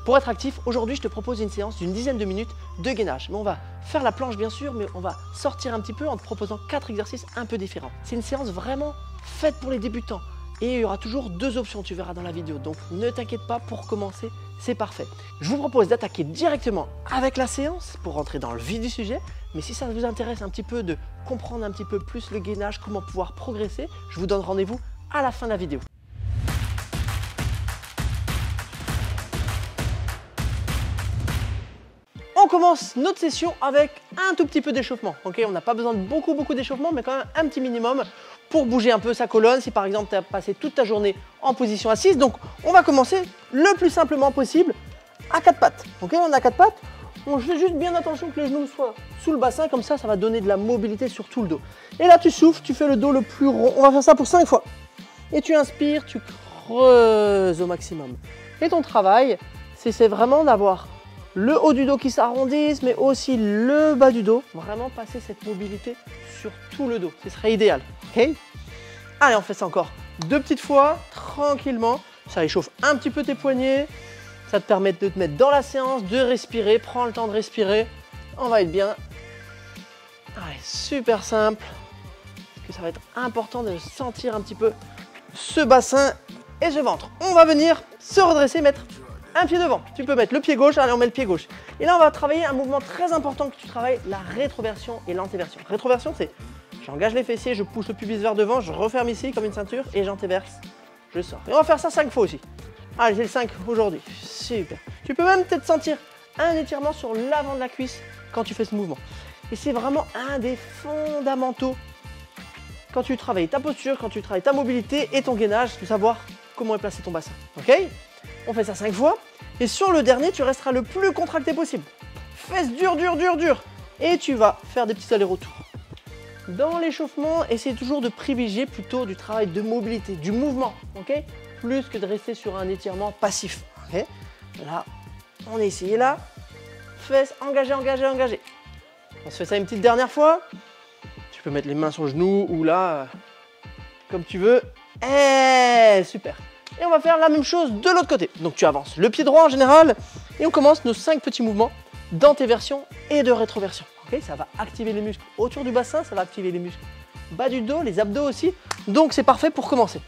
Pour être actif, aujourd'hui, je te propose une séance d'une dizaine de minutes de gainage. Mais on va faire la planche, bien sûr, mais on va sortir un petit peu en te proposant 4 exercices un peu différents. C'est une séance vraiment faite pour les débutants. Et il y aura toujours 2 options, tu verras dans la vidéo. Donc, ne t'inquiète pas, pour commencer, c'est parfait. Je vous propose d'attaquer directement avec la séance pour rentrer dans le vif du sujet. Mais si ça vous intéresse un petit peu de comprendre un petit peu plus le gainage, comment pouvoir progresser, je vous donne rendez-vous à la fin de la vidéo. On commence notre session avec un tout petit peu d'échauffement. Okay, on n'a pas besoin de beaucoup d'échauffement, mais quand même un petit minimum pour bouger un peu sa colonne. Si par exemple tu as passé toute ta journée en position assise, donc on va commencer le plus simplement possible à 4 pattes. Okay, on a 4 pattes, on fait juste bien attention que les genoux soient sous le bassin, comme ça va donner de la mobilité sur tout le dos. Et là tu souffles, tu fais le dos le plus rond. On va faire ça pour 5 fois. Et tu inspires, tu creuses au maximum. Et ton travail, c'est vraiment d'avoir le haut du dos qui s'arrondisse, mais aussi le bas du dos. Vraiment passer cette mobilité sur tout le dos. Ce serait idéal. Okay, allez, on fait ça encore 2 petites fois, tranquillement. Ça échauffe un petit peu tes poignets. Ça te permet de te mettre dans la séance, de respirer. Prends le temps de respirer. On va être bien. Allez, super simple. Parce que ça va être important de sentir un petit peu ce bassin et ce ventre. On va venir se redresser, mettre un pied devant. Tu peux mettre le pied gauche, allez on met le pied gauche. Et là on va travailler un mouvement très important que tu travailles, la rétroversion et l'antéversion. Rétroversion c'est, j'engage les fessiers, je pousse le pubis vers devant, je referme ici comme une ceinture et j'antéverse, je sors. Et on va faire ça 5 fois aussi. Allez, j'ai le 5 aujourd'hui, super. Tu peux même peut-être sentir un étirement sur l'avant de la cuisse quand tu fais ce mouvement. Et c'est vraiment un des fondamentaux quand tu travailles ta posture, quand tu travailles ta mobilité et ton gainage, de savoir comment est placé ton bassin. Ok ? On fait ça 5 fois. Et sur le dernier, tu resteras le plus contracté possible. Fesses dur. Et tu vas faire des petits allers-retours. Dans l'échauffement, essaye toujours de privilégier plutôt du travail de mobilité, du mouvement. Ok ? Plus que de rester sur un étirement passif. Okay, là, on est ici et là. Fesses engagées. On se fait ça une petite dernière fois. Tu peux mettre les mains sur le genou ou là, comme tu veux. Et super. Et on va faire la même chose de l'autre côté. Donc tu avances le pied droit en général. Et on commence nos 5 petits mouvements d'antéversion et de rétroversion. Okay, ça va activer les muscles autour du bassin, ça va activer les muscles bas du dos, les abdos aussi. Donc c'est parfait pour commencer.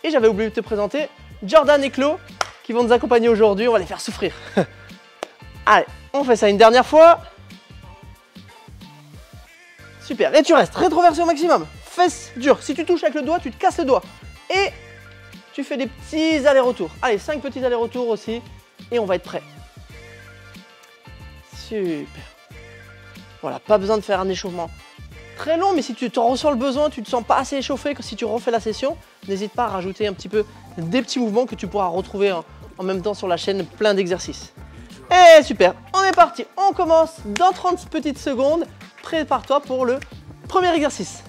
Et j'avais oublié de te présenter Jordan et Claude qui vont nous accompagner aujourd'hui. On va les faire souffrir. Allez, on fait ça une dernière fois. Super. Et tu restes rétroversion au maximum. Fesses dures. Si tu touches avec le doigt, tu te casses le doigt. Et tu fais des petits allers-retours. Allez, 5 petits allers-retours aussi. Et on va être prêt. Super. Voilà, pas besoin de faire un échauffement très long, mais si tu te ressens le besoin, tu ne te sens pas assez échauffé, que si tu refais la session, n'hésite pas à rajouter un petit peu des petits mouvements que tu pourras retrouver en même temps sur la chaîne, plein d'exercices. Et super, on est parti. On commence dans 30 petites secondes. Prépare-toi pour le premier exercice.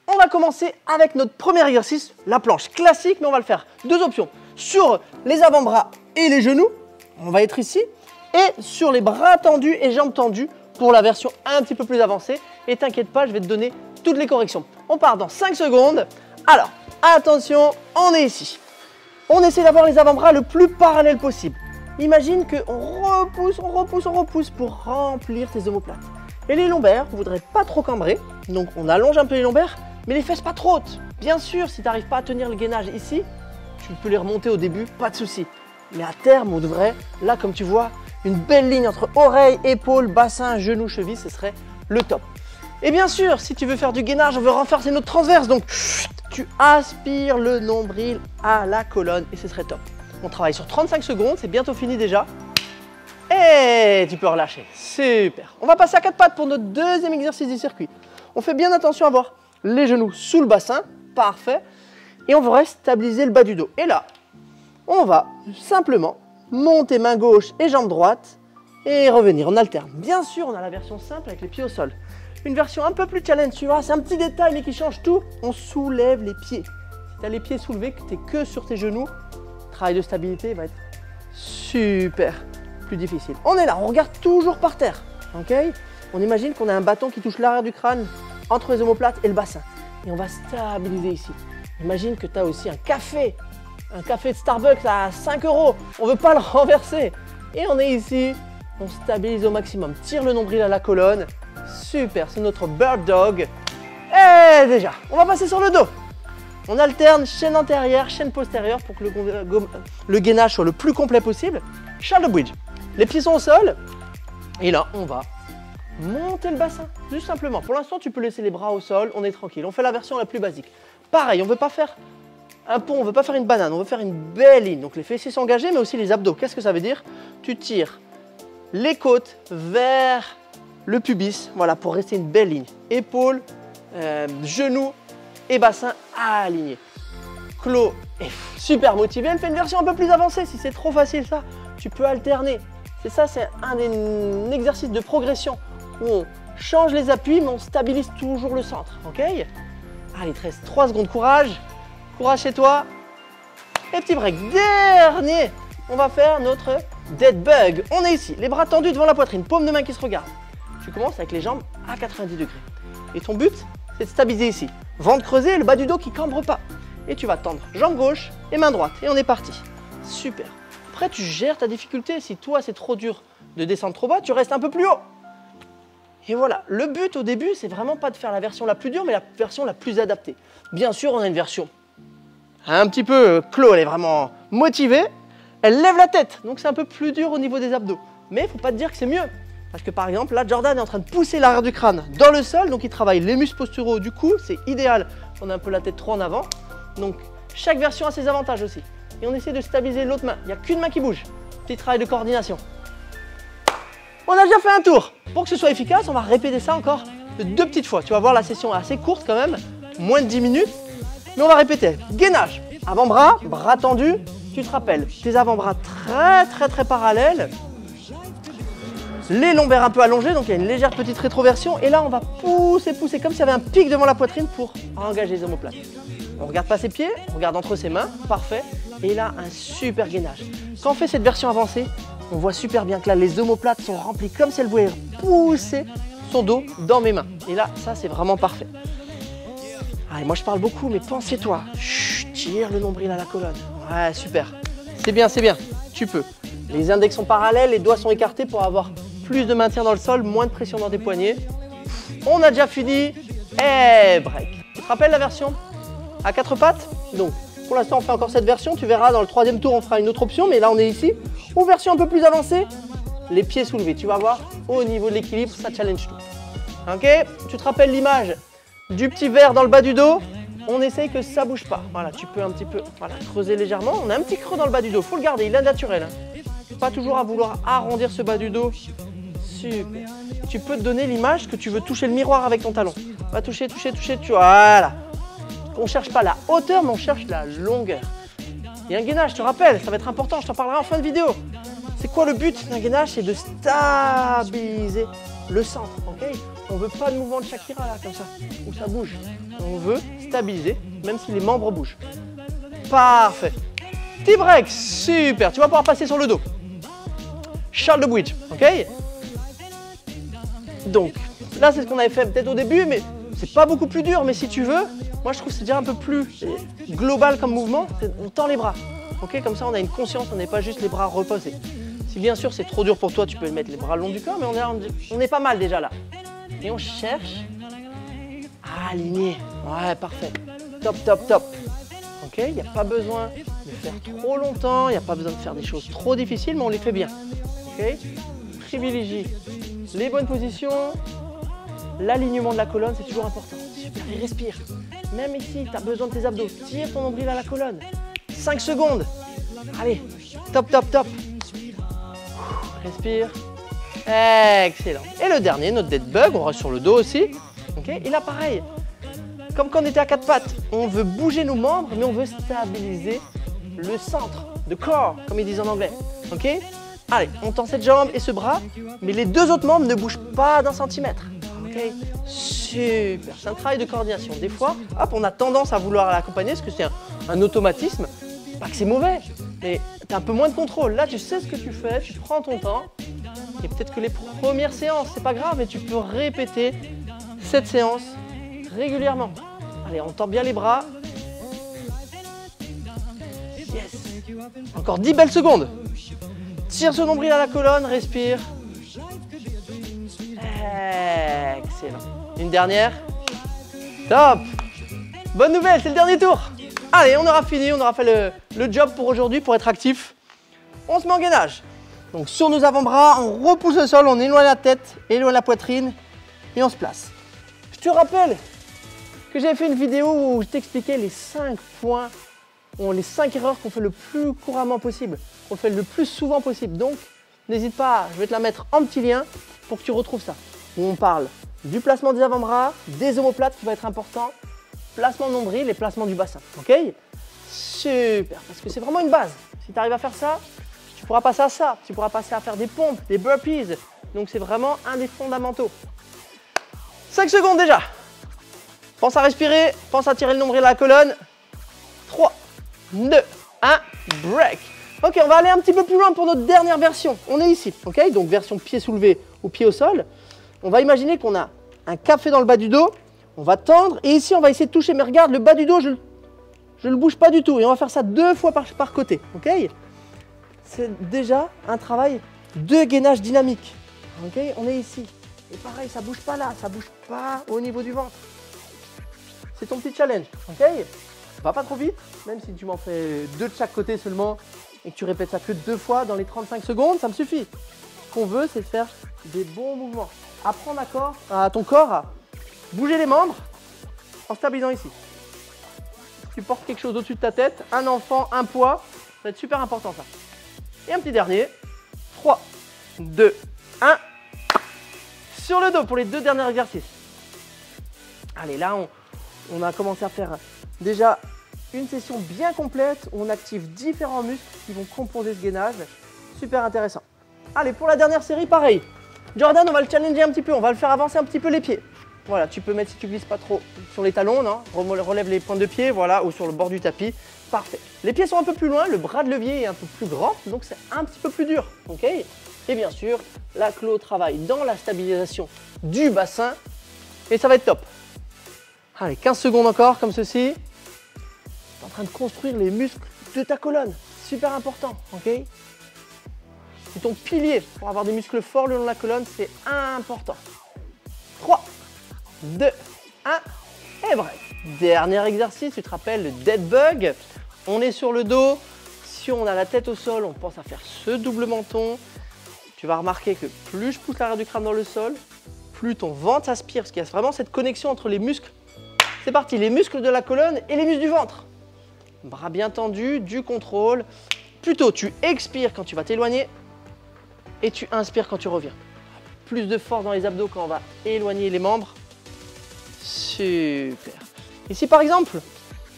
On va commencer avec notre premier exercice, la planche classique, mais on va le faire 2 options. Sur les avant-bras et les genoux, on va être ici, et sur les bras tendus et jambes tendues pour la version un petit peu plus avancée. Et t'inquiète pas, je vais te donner toutes les corrections. On part dans 5 secondes. Alors, attention, on est ici. On essaie d'avoir les avant-bras le plus parallèles possible. Imagine qu'on repousse pour remplir tes omoplates. Et les lombaires, vous ne voudrez pas trop cambrer, donc on allonge un peu les lombaires, mais les fesses pas trop hautes. Bien sûr, si tu n'arrives pas à tenir le gainage ici, tu peux les remonter au début, pas de souci. Mais à terme, on devrait, là comme tu vois, une belle ligne entre oreilles, épaules, bassin, genoux, cheville, ce serait le top. Et bien sûr, si tu veux faire du gainage, on veut renforcer notre transverse, donc tu aspires le nombril à la colonne et ce serait top. On travaille sur 35 secondes, c'est bientôt fini déjà. Et tu peux relâcher, super. On va passer à 4 pattes pour notre deuxième exercice du circuit. On fait bien attention à avoir les genoux sous le bassin, parfait. Et on va stabiliser le bas du dos. Et là, on va simplement monter main gauche et jambe droite et revenir, on alterne. Bien sûr, on a la version simple avec les pieds au sol. Une version un peu plus challenge, tu vois, c'est un petit détail mais qui change tout. On soulève les pieds. Si tu as les pieds soulevés, que tu n'es que sur tes genoux, le travail de stabilité va être super plus difficile. On est là, on regarde toujours par terre, ok? On imagine qu'on a un bâton qui touche l'arrière du crâne entre les omoplates et le bassin. Et on va stabiliser ici. Imagine que tu as aussi un café un café de Starbucks à 5 €. On ne veut pas le renverser. Et on est ici, on stabilise au maximum. Tire le nombril à la colonne. Super, c'est notre bird dog. Et déjà, on va passer sur le dos. On alterne chaîne antérieure, chaîne postérieure pour que le gainage soit le plus complet possible. Shoulder bridge. Les pieds sont au sol. Et là, on va monter le bassin, juste simplement. Pour l'instant, tu peux laisser les bras au sol, on est tranquille. On fait la version la plus basique. Pareil, on ne veut pas faire un pont, on ne veut pas faire une banane, on veut faire une belle ligne. Donc les fessiers sont engagés, mais aussi les abdos. Qu'est-ce que ça veut dire? Tu tires les côtes vers le pubis, voilà, pour rester une belle ligne. Épaules, genoux et bassin alignés. Claude est super motivé, elle fait une version un peu plus avancée. Si c'est trop facile ça, tu peux alterner. C'est ça, c'est un exercice de progression où on change les appuis, mais on stabilise toujours le centre, ok? Allez, il te reste 3 secondes, courage. Courage chez toi. Et petit break. Dernier, on va faire notre dead bug. On est ici, les bras tendus devant la poitrine, paume de main qui se regarde. Tu commences avec les jambes à 90 degrés. Et ton but, c'est de stabiliser ici. Ventre creusé et le bas du dos qui ne cambre pas. Et tu vas tendre jambe gauche et main droite. Et on est parti. Super. Après, tu gères ta difficulté. Si toi, c'est trop dur de descendre trop bas, tu restes un peu plus haut. Et voilà. Le but au début, c'est vraiment pas de faire la version la plus dure, mais la version la plus adaptée. Bien sûr, on a une version un petit peu Chloé, elle est vraiment motivée. Elle lève la tête, donc c'est un peu plus dur au niveau des abdos. Mais il ne faut pas te dire que c'est mieux. Parce que par exemple, là, Jordan est en train de pousser l'arrière du crâne dans le sol, donc il travaille les muscles posturaux du cou. C'est idéal. On a un peu la tête trop en avant. Donc, chaque version a ses avantages aussi. Et on essaie de stabiliser l'autre main. Il n'y a qu'une main qui bouge. Petit travail de coordination. On a déjà fait un tour. Pour que ce soit efficace, on va répéter ça encore 2 petites fois. Tu vas voir, la session est assez courte quand même, moins de 10 minutes. Mais on va répéter. Gainage, avant-bras, bras tendus. Tu te rappelles, tes avant-bras très parallèles. Les lombaires un peu allongés, donc il y a une légère petite rétroversion. Et là, on va pousser comme s'il y avait un pic devant la poitrine pour engager les omoplates. On ne regarde pas ses pieds, on regarde entre ses mains, parfait. Et là, un super gainage. Quand on fait cette version avancée, on voit super bien que là, les omoplates sont remplies comme si elle voulait pousser son dos dans mes mains. Et là, ça, c'est vraiment parfait. Allez, moi, je parle beaucoup, mais pensez-toi. Tire le nombril à la colonne. Ouais, super. C'est bien, tu peux. Les index sont parallèles, les doigts sont écartés pour avoir plus de maintien dans le sol, moins de pression dans tes poignets. On a déjà fini. Et break. Tu te rappelles la version à 4 pattes? Donc, pour l'instant, on fait encore cette version. Tu verras, dans le 3e tour, on fera une autre option. Mais là, on est ici. Ou version un peu plus avancée, les pieds soulevés. Tu vas voir, au niveau de l'équilibre, ça challenge tout. Ok? Tu te rappelles l'image du petit verre dans le bas du dos? On essaye que ça ne bouge pas. Voilà, tu peux un petit peu creuser légèrement. On a un petit creux dans le bas du dos. Il faut le garder, il est naturel. Pas toujours à vouloir arrondir ce bas du dos. Super. Et tu peux te donner l'image que tu veux toucher le miroir avec ton talon. Va toucher, voilà. On ne cherche pas la hauteur, mais on cherche la longueur. Et un gainage, je te rappelle, ça va être important, je t'en parlerai en fin de vidéo. C'est quoi le but d'un gainage? C'est de stabiliser le centre, ok? On ne veut pas de mouvement de Shakira là, comme ça, où ça bouge. On veut stabiliser, même si les membres bougent. Parfait. Petit break, super. Tu vas pouvoir passer sur le dos. Shoulder bridge, ok? Donc, là, c'est ce qu'on avait fait peut-être au début, mais c'est pas beaucoup plus dur. Mais si tu veux, moi, je trouve que c'est déjà un peu plus global comme mouvement. On tend les bras, ok? Comme ça, on a une conscience, on n'est pas juste les bras reposés. Si bien sûr, c'est trop dur pour toi, tu peux mettre les bras le long du corps, mais on est pas mal déjà là. Et on cherche à aligner. Ouais, parfait. Top. Ok, il n'y a pas besoin de faire trop longtemps, il n'y a pas besoin de faire des choses trop difficiles, mais on les fait bien. Ok, privilégie les bonnes positions, l'alignement de la colonne, c'est toujours important. Super, et respire. Même ici, tu as besoin de tes abdos. Tire ton nombril à la colonne. 5 secondes. Allez, top. Respire. Excellent. Et le dernier, notre dead bug, on reste sur le dos aussi. Okay. Et là, pareil, comme quand on était à 4 pattes, on veut bouger nos membres, mais on veut stabiliser le centre, the core, comme ils disent en anglais. Ok? Allez, on tend cette jambe et ce bras, mais les 2 autres membres ne bougent pas d'1 centimètre. Ok? Super. C'est un travail de coordination. Des fois, hop, on a tendance à vouloir l'accompagner parce que c'est un automatisme. Pas que c'est mauvais, mais tu as un peu moins de contrôle. Là, tu sais ce que tu fais, tu prends ton temps. Et peut-être que les premières séances, c'est pas grave, mais tu peux répéter cette séance régulièrement. Allez, on tend bien les bras. Yes. Encore 10 belles secondes. Tire ce nombril à la colonne, respire. Excellent. Une dernière. Top. Bonne nouvelle, c'est le dernier tour. Allez, on aura fini, on aura fait le job pour aujourd'hui, pour être actif. On se met en gainage. Donc sur nos avant-bras, on repousse le sol, on éloigne la tête, éloigne la poitrine et on se place. Je te rappelle que j'avais fait une vidéo où je t'expliquais les 5 points, les 5 erreurs qu'on fait le plus couramment possible, qu'on fait le plus souvent possible. Donc n'hésite pas, je vais te la mettre en petit lien pour que tu retrouves ça. Où on parle du placement des avant-bras, des omoplates qui va être important, placement de nombril et placement du bassin. Ok? Super, parce que c'est vraiment une base. Si tu arrives à faire ça, tu pourras passer à ça, tu pourras passer à faire des pompes, des burpees. Donc c'est vraiment un des fondamentaux. 5 secondes déjà. Pense à respirer, pense à tirer le nombril à la colonne. 3, 2, 1, break. Ok, on va aller un petit peu plus loin pour notre dernière version. On est ici, ok? Donc version pied soulevé ou pied au sol. On va imaginer qu'on a un café dans le bas du dos. On va tendre et ici on va essayer de toucher. Mais regarde, le bas du dos, je ne le bouge pas du tout. Et on va faire ça 2 fois par côté, ok? C'est déjà un travail de gainage dynamique. Ok, on est ici. Et pareil, ça bouge pas là, ça bouge pas au niveau du ventre. C'est ton petit challenge, ok? Va pas trop vite, même si tu m'en fais 2 de chaque côté seulement et que tu répètes ça que 2 fois dans les 35 secondes, ça me suffit. Ce qu'on veut, c'est faire des bons mouvements. Apprendre à ton corps à bouger les membres en stabilisant ici. Si tu portes quelque chose au-dessus de ta tête, un enfant, un poids, ça va être super important ça. Et un petit dernier. 3, 2, 1. Sur le dos pour les 2 derniers exercices. Allez, là, on a commencé à faire déjà une session bien complète où on active différents muscles qui vont composer ce gainage. Super intéressant. Allez, pour la dernière série, pareil. Jordan, on va le challenger un petit peu. On va le faire avancer un petit peu les pieds. Voilà, tu peux mettre, si tu glisses pas trop, sur les talons, non? Relève les pointes de pied, voilà, ou sur le bord du tapis. Parfait. Les pieds sont un peu plus loin, le bras de levier est un peu plus grand, donc c'est un petit peu plus dur, ok? Et bien sûr, la clo travaille dans la stabilisation du bassin et ça va être top. Allez, 15 secondes encore, comme ceci. Tu es en train de construire les muscles de ta colonne, super important, ok? C'est ton pilier pour avoir des muscles forts le long de la colonne, c'est important. 3, 2, 1 et break. Dernier exercice, tu te rappelles le dead bug. On est sur le dos. Si on a la tête au sol, on pense à faire ce double menton. Tu vas remarquer que plus je pousse l'arrière du crâne dans le sol, plus ton ventre s'aspire, parce qu'il y a vraiment cette connexion entre les muscles. C'est parti, les muscles de la colonne et les muscles du ventre. Bras bien tendus, du contrôle. Plutôt, tu expires quand tu vas t'éloigner et tu inspires quand tu reviens. Plus de force dans les abdos quand on va éloigner les membres. Super. Ici par exemple,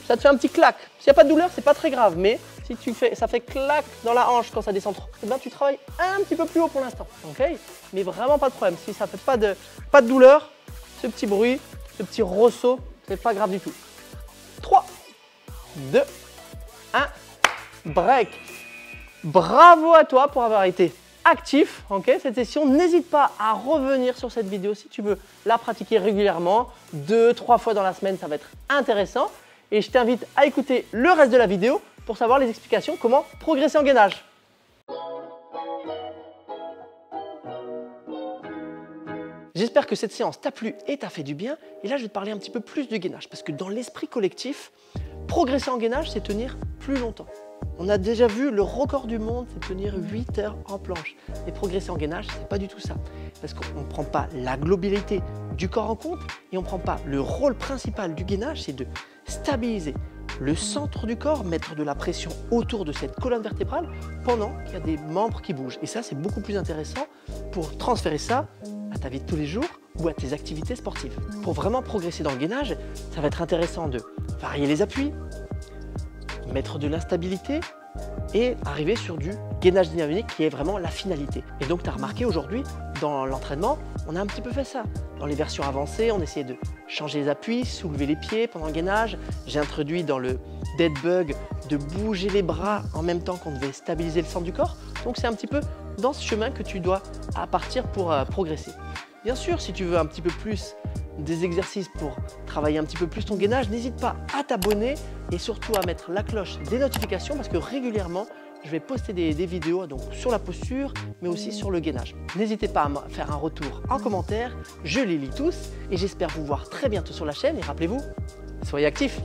ça te fait un petit clac. S'il n'y a pas de douleur, c'est pas très grave, mais si ça fait clac dans la hanche quand ça descend trop, eh ben, tu travailles un petit peu plus haut pour l'instant, ok? Mais vraiment pas de problème. Si ça fait pas de douleur, ce petit bruit, ce petit ressaut, c'est pas grave du tout. 3, 2, 1, break. Bravo à toi pour avoir été actif, ok, cette session. N'hésite pas à revenir sur cette vidéo si tu veux la pratiquer régulièrement, 2-3 fois dans la semaine, ça va être intéressant. Et je t'invite à écouter le reste de la vidéo pour savoir les explications comment progresser en gainage. J'espère que cette séance t'a plu et t'a fait du bien. Et là, je vais te parler un petit peu plus du gainage parce que dans l'esprit collectif, progresser en gainage, c'est tenir plus longtemps. On a déjà vu le record du monde, c'est tenir 8 heures en planche. Et progresser en gainage, c'est pas du tout ça. Parce qu'on ne prend pas la globalité du corps en compte et on ne prend pas le rôle principal du gainage, c'est de stabiliser le centre du corps, mettre de la pression autour de cette colonne vertébrale pendant qu'il y a des membres qui bougent. Et ça, c'est beaucoup plus intéressant pour transférer ça à ta vie de tous les jours ou à tes activités sportives. Pour vraiment progresser dans le gainage, ça va être intéressant de varier les appuis, mettre de l'instabilité et arriver sur du gainage dynamique qui est vraiment la finalité. Et donc tu as remarqué aujourd'hui dans l'entraînement, on a un petit peu fait ça. Dans les versions avancées, on essayait de changer les appuis, soulever les pieds pendant le gainage. J'ai introduit dans le dead bug de bouger les bras en même temps qu'on devait stabiliser le centre du corps. Donc c'est un petit peu dans ce chemin que tu dois partir pour progresser. Bien sûr, si tu veux un petit peu plus des exercices pour travailler un petit peu plus ton gainage, n'hésite pas à t'abonner et surtout à mettre la cloche des notifications parce que régulièrement, je vais poster des vidéos donc, sur la posture, mais aussi sur le gainage. N'hésitez pas à me faire un retour en commentaire, je les lis tous et j'espère vous voir très bientôt sur la chaîne et rappelez-vous, soyez actifs!